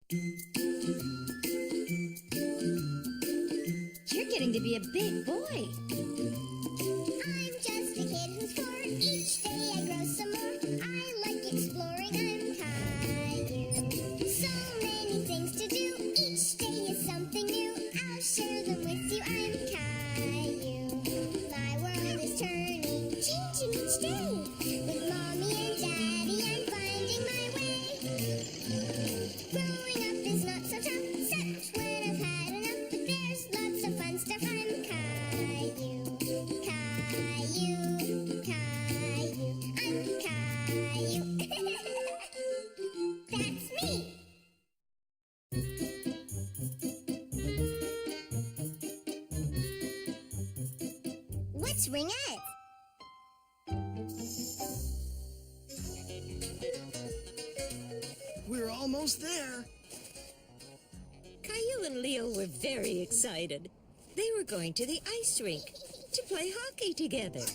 You're getting to be a big boy. I'm just a kid who's 4. Each day I grow some more. I like exploring. I'm Caillou. So many things to do. Each day is something new. I'll share them with you. I'm Caillou. My world is turning, changing each day. With Mommy and Daddy, I'm finding my way. Growing up is not so tough, except when I've had enough. But there's lots of fun stuff. I'm Caillou. Caillou, Caillou, I'm Caillou. That's me. What's Ringette? We're almost there. Caillou and Leo were very excited. They were going to the ice rink to play hockey together.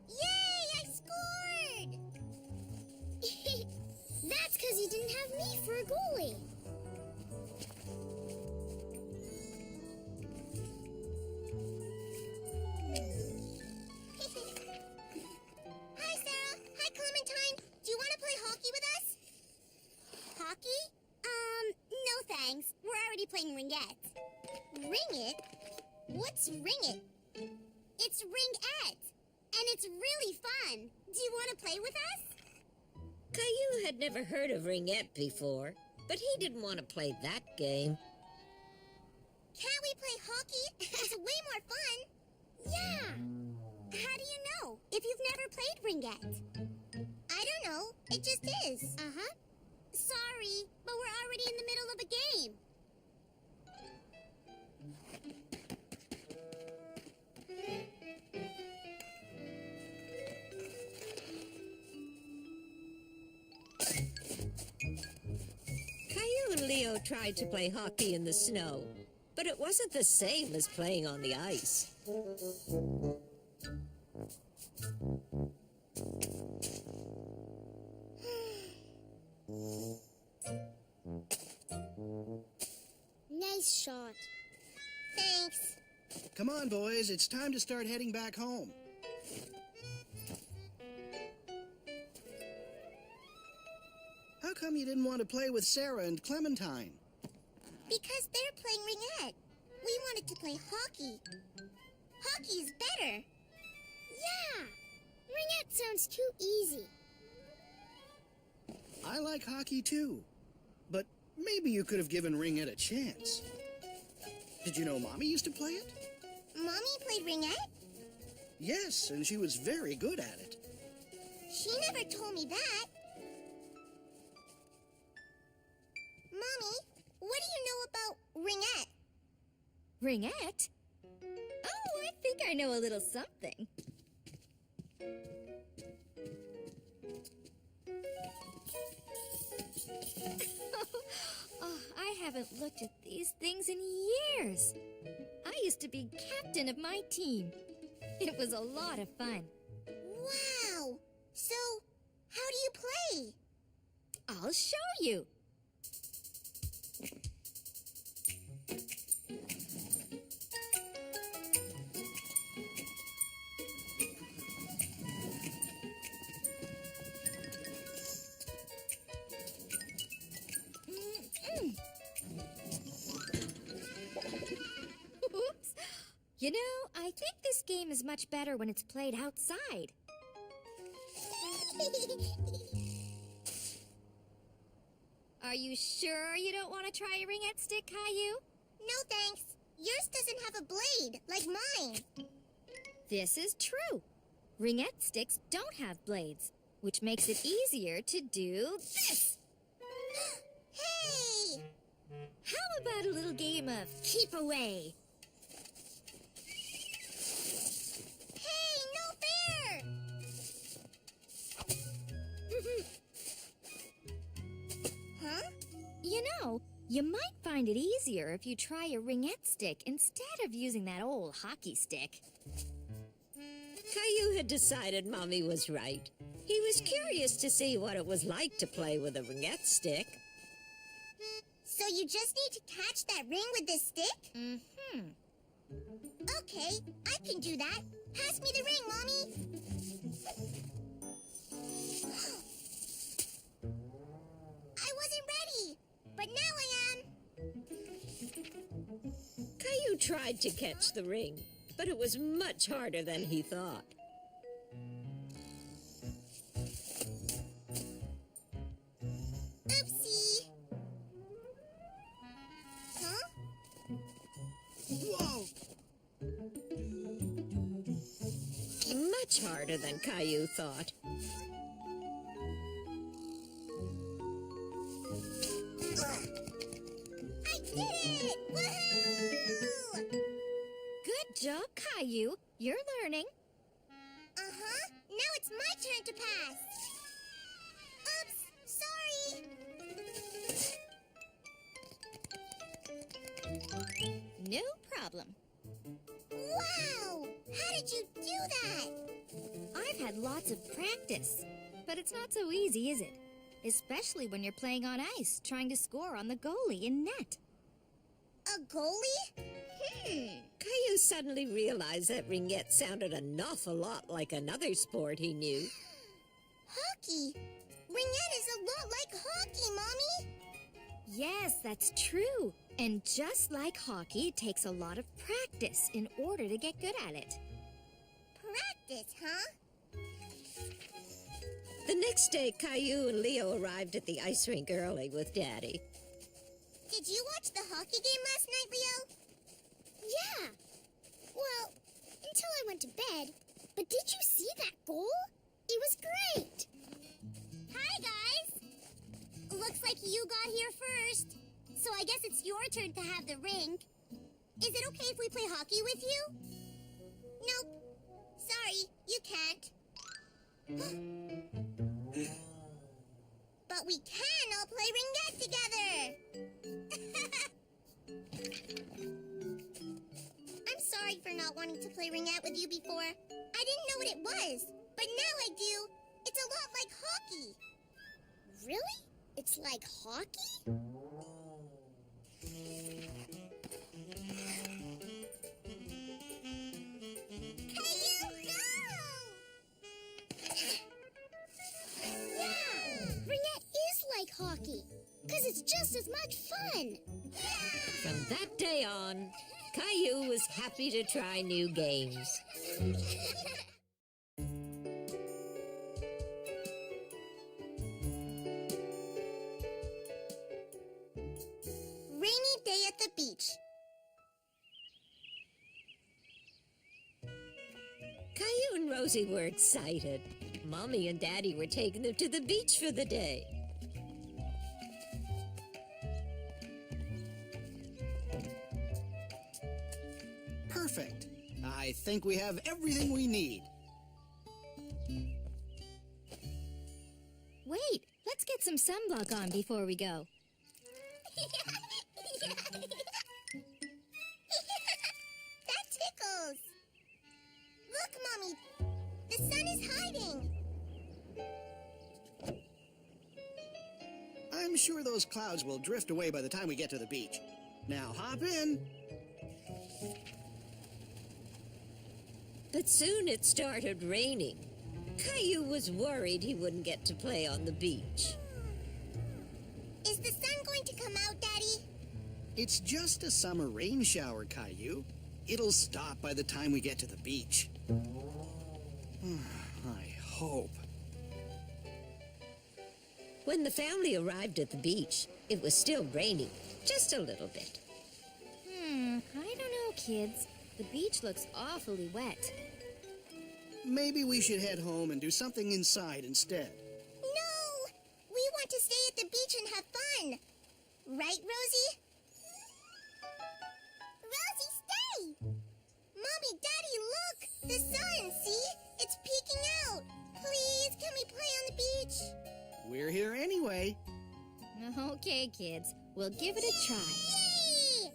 Yay, I scored! That's because you didn't have me for a goalie. Hi, Sarah. Hi, Clementine. Do you want to play hockey with us? Hockey? No thanks. We're already playing Ringette. Ringette? What's Ringette? It's Ringette, and it's really fun. Do you want to play with us? Caillou had never heard of Ringette before, but he didn't want to play that game. Can't we play hockey? It's way more fun. Yeah. How do you know if you've never played Ringette? I don't know. It just is. Uh-huh. Sorry, but we're already in the middle of a game. Caillou and Leo tried to play hockey in the snow, but it wasn't the same as playing on the ice. Nice shot. Thanks. Come on, boys. It's time to start heading back home. How come you didn't want to play with Sarah and Clementine? Because they're playing Ringette. We wanted to play hockey. Hockey is better. Yeah. Ringette sounds too easy. I like hockey too, but maybe you could have given Ringette a chance. Did you know Mommy used to play it? Mommy played Ringette? Yes, and she was very good at it. She never told me that. Mommy, what do you know about Ringette? Ringette? Oh, I think I know a little something. Oh, I haven't looked at these things in years. I used to be captain of my team. It was a lot of fun. Wow! So, how do you play? I'll show you. Oops. You know, I think this game is much better when it's played outside. Are you sure you don't want to try a ringette stick, Caillou? No thanks. Yours doesn't have a blade, like mine. This is true. Ringette sticks don't have blades, which makes it easier to do this. Hey! How about a little game of keep away? Hey, no fair! Huh? You know, you might find it easier if you try a ringette stick instead of using that old hockey stick. Caillou had decided Mommy was right. He was curious to see what it was like to play with a ringette stick. So you just need to catch that ring with this stick? Mm-hmm. Okay, I can do that. Pass me the ring, Mommy. I wasn't ready, but now I am. Caillou tried to catch the ring, but it was much harder than he thought. Oopsie. Huh? Whoa! Much harder than Caillou thought. I did it! Woohoo! Good job, Caillou. You're learning. Uh-huh. Now it's my turn to pass. Oops, sorry. No problem. Wow! How did you do that? I've had lots of practice, but it's not so easy, is it? Especially when you're playing on ice, trying to score on the goalie in net. A goalie? Caillou suddenly realized that ringette sounded an awful lot like another sport he knew. Hockey. Ringette is a lot like hockey, Mommy. Yes, that's true. And just like hockey, it takes a lot of practice in order to get good at it. Practice, huh? The next day, Caillou and Leo arrived at the ice rink early with Daddy. Did you watch the hockey game last night, Leo? Yeah. Well, until I went to bed. But did you see that goal? It was great. Hi, guys. Looks like you got here first. So I guess it's your turn to have the ring. Is it okay if we play hockey with you? Nope. Sorry, you can't. But we can all play ringette together. I'm sorry for not wanting to play ringette with you before. I didn't know what it was, but now I do. It's a lot like hockey. Really? It's like hockey? Caillou, go! Yeah! Ringette is like hockey, because it's just as much fun. From that day on, Caillou was happy to try new games. Rainy day at the beach. Caillou and Rosie were excited. Mommy and Daddy were taking them to the beach for the day. Perfect. I think we have everything we need. Wait, let's get some sunblock on before we go. That tickles. Look, Mommy. The sun is hiding. I'm sure those clouds will drift away by the time we get to the beach. Now hop in. But soon it started raining. Caillou was worried he wouldn't get to play on the beach. Is the sun going to come out, Daddy? It's just a summer rain shower, Caillou. It'll stop by the time we get to the beach. I hope. When the family arrived at the beach, it was still raining, just a little bit. I don't know, kids. The beach looks awfully wet. Maybe we should head home and do something inside instead. No! We want to stay at the beach and have fun. Right, Rosie? Rosie, stay! Mommy, Daddy, look! The sun, see? It's peeking out. Please, can we play on the beach? We're here anyway. Okay, kids. We'll give it a try. Yay!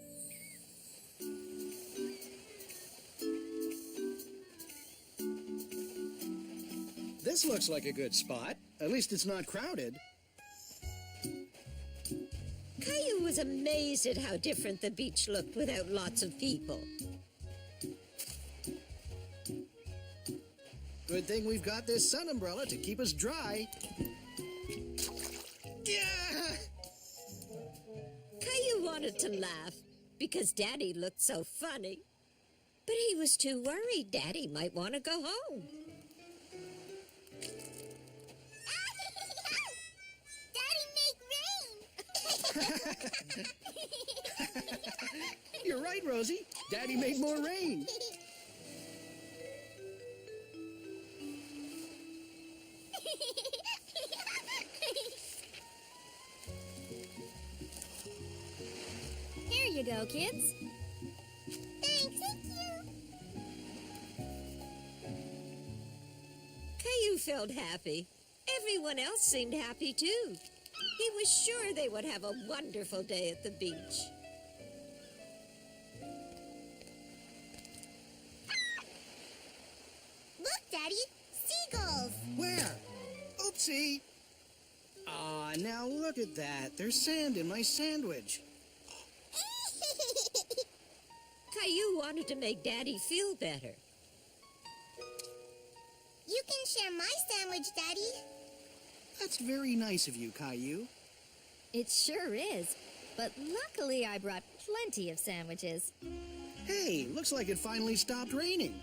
This This looks like a good spot. At least it's not crowded. Caillou was amazed at how different the beach looked without lots of people. Good thing we've got this sun umbrella to keep us dry. Yeah! Caillou wanted to laugh because Daddy looked so funny. But he was too worried Daddy might want to go home. Daddy, make rain! You're right, Rosie. Daddy made more rain. Here you go, kids. Thanks. Thank you. Caillou felt happy. Everyone else seemed happy too. He was sure they would have a wonderful day at the beach. Look, Daddy. Seagulls. Where? Oopsie. Aw, now look at that. There's sand in my sandwich. Caillou wanted to make Daddy feel better. You can share my sandwich, Daddy. That's very nice of you, Caillou. It sure is. But luckily I brought plenty of sandwiches. Hey, looks like it finally stopped raining.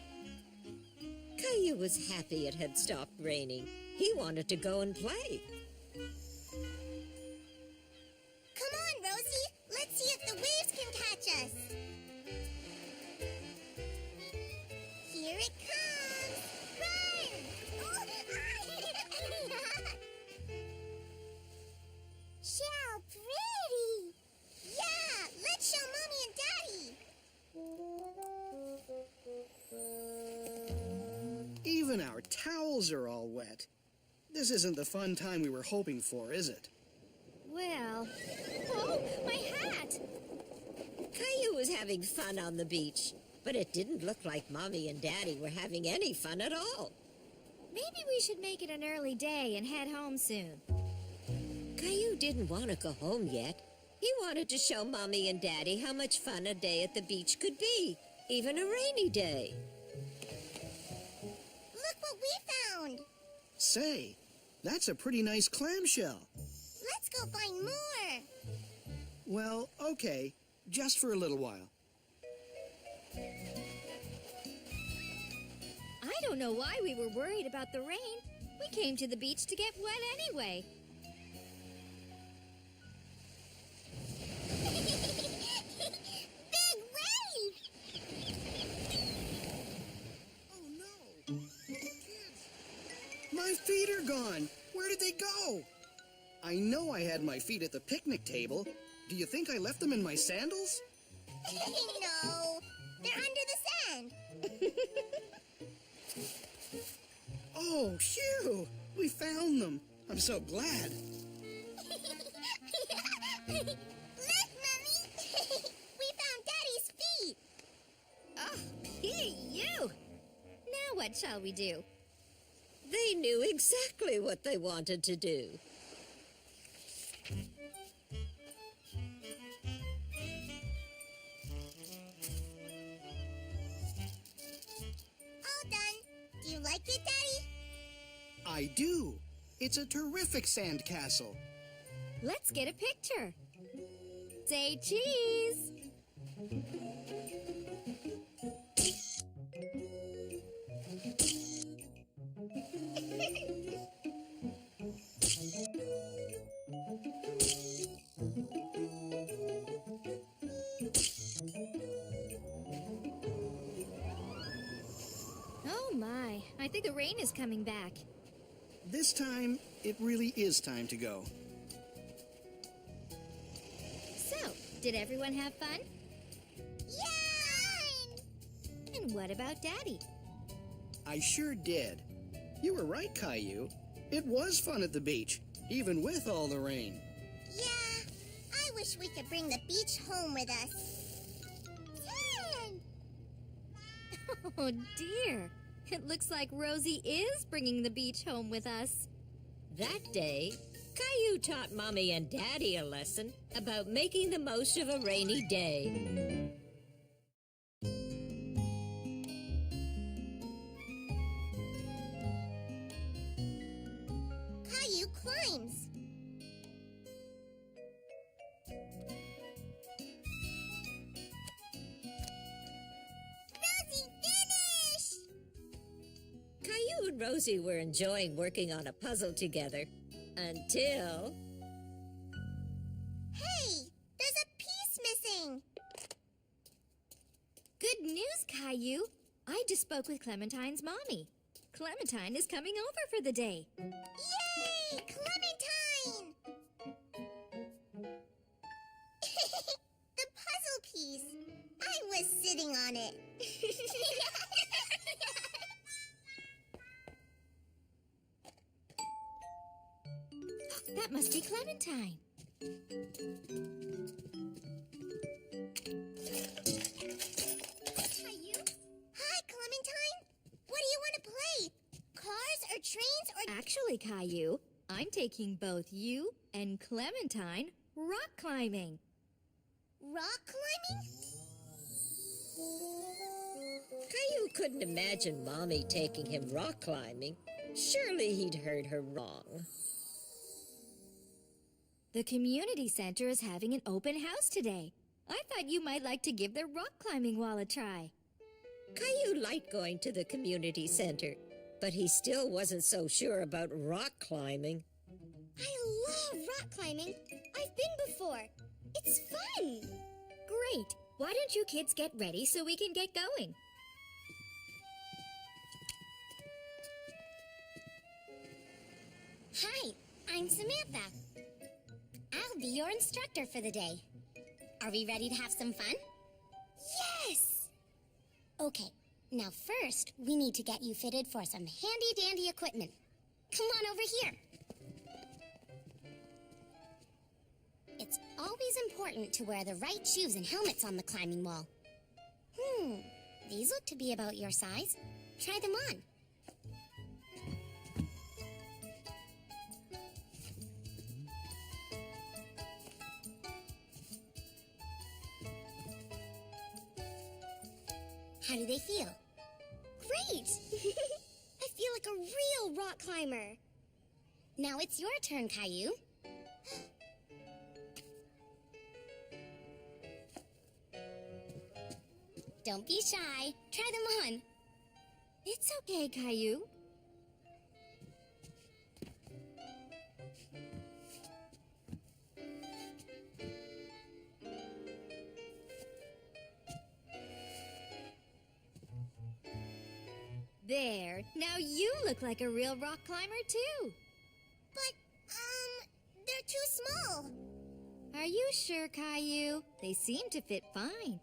Caillou was happy it had stopped raining. He wanted to go and play. Come on, Rosie. Let's see if the waves can catch us. Here it comes. Run! So pretty. Yeah, let's show Mommy and Daddy. Even our towels are all wet. This isn't the fun time we were hoping for, is it? Well... Oh, my hat! Caillou was having fun on the beach, but it didn't look like Mommy and Daddy were having any fun at all. Maybe we should make it an early day and head home soon. Caillou didn't want to go home yet. He wanted to show Mommy and Daddy how much fun a day at the beach could be, even a rainy day. Look what we found. Say, that's a pretty nice clamshell. Let's go find more. Well, okay, just for a little while. I don't know why we were worried about the rain. We came to the beach to get wet anyway. Big wave! Oh no! Kids! My feet are gone! Where did they go? I know I had my feet at the picnic table. Do you think I left them in my sandals? No, they're under the sand. Oh, phew! We found them. I'm so glad. Look, Mommy! We found Daddy's feet. Oh, hey, you! Now what shall we do? They knew exactly what they wanted to do. All done. Do you like it, Daddy? I do. It's a terrific sand castle. Let's get a picture. Say cheese! Oh my, I think the rain is coming back. This time, it really is time to go. So, did everyone have fun? Yeah! And what about Daddy? I sure did. You were right, Caillou. It was fun at the beach, even with all the rain. Yeah, I wish we could bring the beach home with us. Sand! Oh dear, It looks like Rosie is bringing the beach home with us. That day, Caillou taught Mommy and Daddy a lesson about making the most of a rainy day. Caillou climbs. Rosie, finish! Caillou and Rosie were enjoying working on a puzzle together until... Hey, there's a piece missing. Good news, Caillou. I just spoke with Clementine's mommy. Clementine is coming over for the day. Yay, Clementine! The puzzle piece. I was sitting on it. That must be Clementine. Caillou? Hi, Clementine. What do you want to play? Cars or trains or... Actually, Caillou, I'm taking both you and Clementine rock climbing. rock climbing? Caillou couldn't imagine Mommy taking him rock climbing. Surely he'd heard her wrong. The community center is having an open house today. I thought you might like to give their rock climbing wall a try. Caillou liked going to the community center, but he still wasn't so sure about rock climbing. I love rock climbing. I've been before. It's fun. Great. Why don't you kids get ready so we can get going? Hi, I'm Samantha. I'll be your instructor for the day. Are we ready to have some fun? Yes! Okay, now first, we need to get you fitted for some handy-dandy equipment. Come on over here. It's always important to wear the right shoes and helmets on the climbing wall. These look to be about your size. Try them on. How do they feel? Great! I feel like a real rock climber. Now it's your turn, Caillou. Don't be shy. Try them on. It's okay, Caillou. There. Now you look like a real rock climber, too. But, they're too small. Are you sure, Caillou? They seem to fit fine.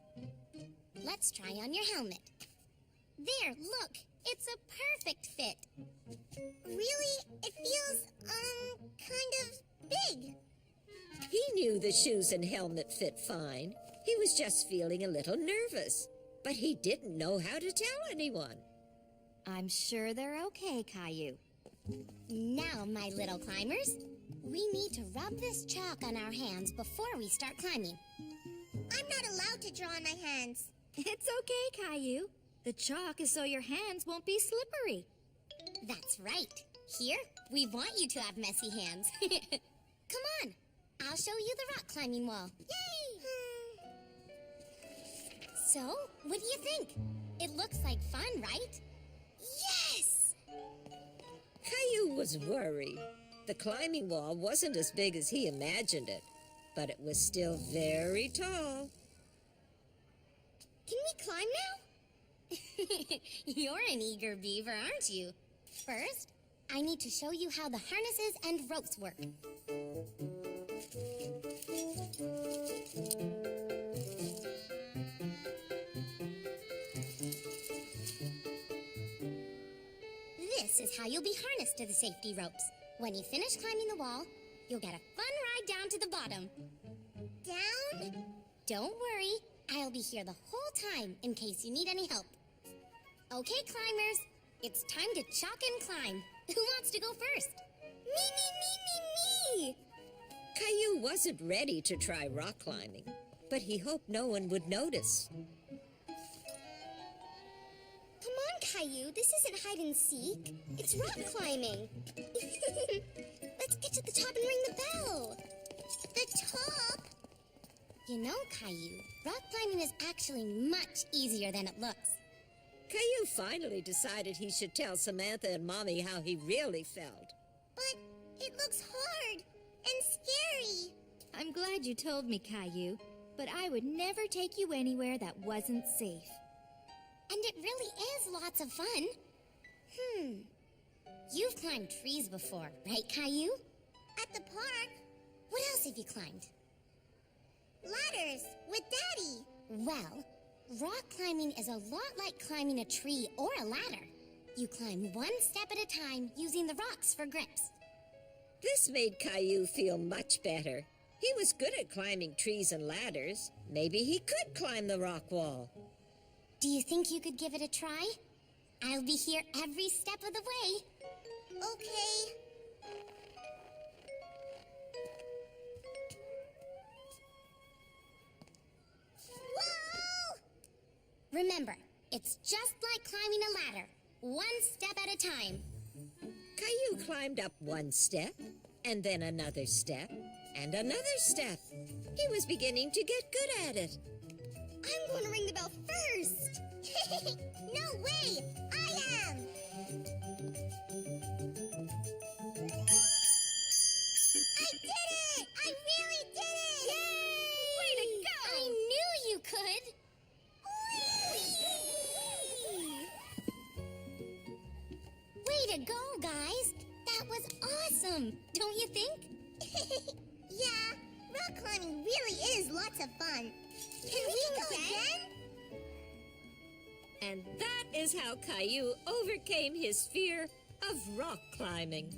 Let's try on your helmet. There, look. It's a perfect fit. Really? It feels, kind of big. He knew the shoes and helmet fit fine. He was just feeling a little nervous, but he didn't know how to tell anyone. I'm sure they're okay, Caillou. Now, my little climbers, we need to rub this chalk on our hands before we start climbing. I'm not allowed to draw on my hands. It's okay, Caillou. The chalk is so your hands won't be slippery. That's right. Here, we want you to have messy hands. Come on, I'll show you the rock climbing wall. Yay! So, what do you think? It looks like fun, right? Yes! Caillou was worried. The climbing wall wasn't as big as he imagined it, but it was still very tall. Can we climb now? You're an eager beaver, aren't you? First, I need to show you how the harnesses and ropes work. This is how you'll be harnessed to the safety ropes. When you finish climbing the wall, you'll get a fun ride down to the bottom. Down? Don't worry, I'll be here the whole time in case you need any help. Okay, climbers, It's time to chalk and climb. Who wants to go first? Me! Caillou wasn't ready to try rock climbing, but he hoped no one would notice. Come on, Caillou. This isn't hide and seek. It's rock climbing. Let's get to the top and ring the bell. The top? You know, Caillou, rock climbing is actually much easier than it looks. Caillou finally decided he should tell Samantha and Mommy how he really felt. But it looks hard and scary. I'm glad you told me, Caillou, but I would never take you anywhere that wasn't safe. And it really is lots of fun. You've climbed trees before, right, Caillou? At the park, What else have you climbed? ladders with Daddy. Well, rock climbing is a lot like climbing a tree or a ladder. You climb one step at a time using the rocks for grips. This made Caillou feel much better. He was good at climbing trees and ladders. Maybe he could climb the rock wall. Do you think you could give it a try? I'll be here every step of the way. Okay. Whoa! Remember, it's just like climbing a ladder, one step at a time. Caillou climbed up one step, and then another step, and another step. He was beginning to get good at it. I'm going to ring the bell first. No way! I am! I did it! I really did it! Yay! Way to go! I knew you could! Way to go, guys! That was awesome, don't you think? Yeah, rock climbing really is lots of fun. Can we go again? And that is how Caillou overcame his fear of rock climbing.